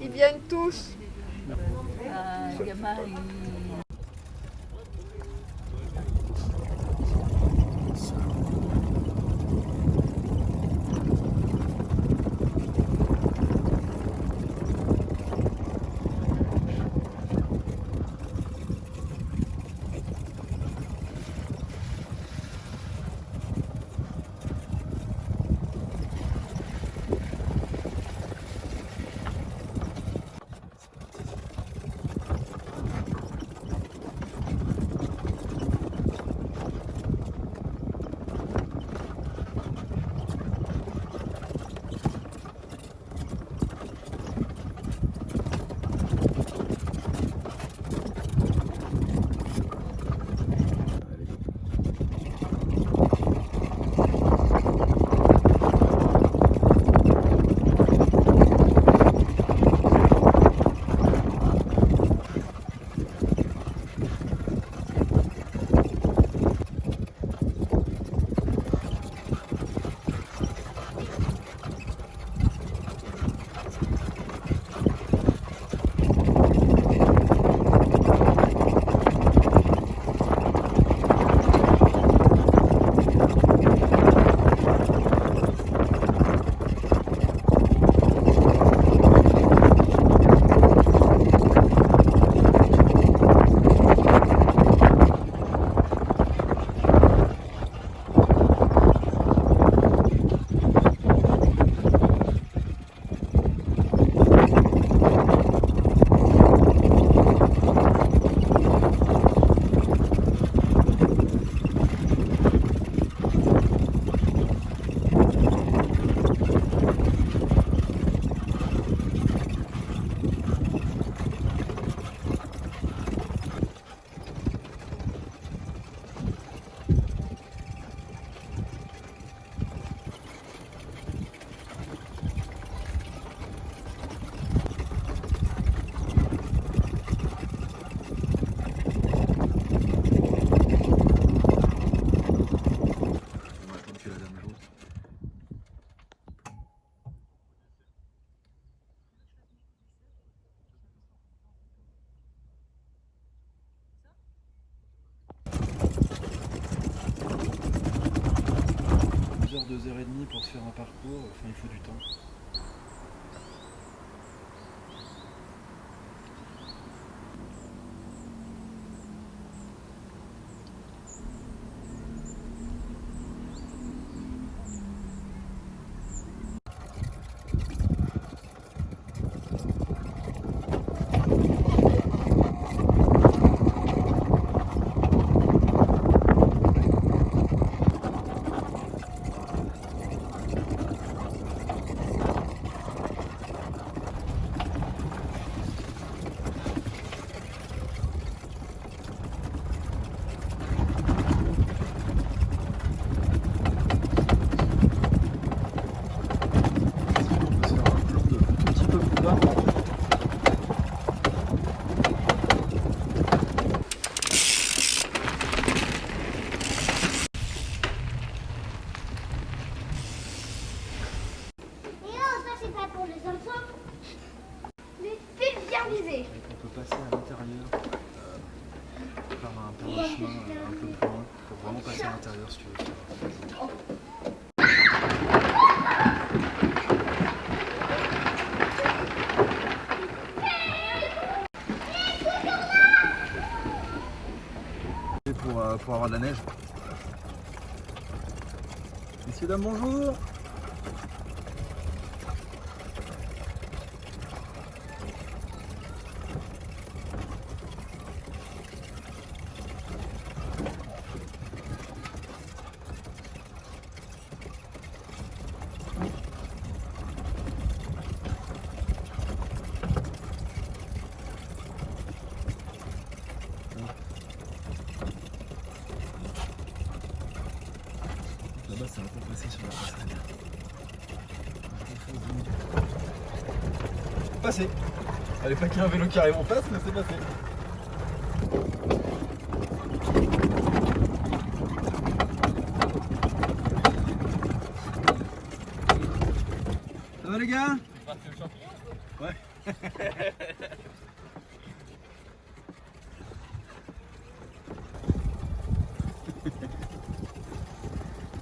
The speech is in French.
Ils viennent tous. Heures, 2h30 pour se faire un parcours, enfin il faut du temps. On peut passer à l'intérieur par un chemin un peu plus loin pour vraiment passer à l'intérieur si tu veux faire. Pour avoir de la neige. Messieurs, dames, bonjour. Là-bas, ça va pas passer sur la passerelle. Passé. Fallait pas qu'il y ait un vélo qui arrive en face, mais c'est passé. Ça va les gars? Ouais.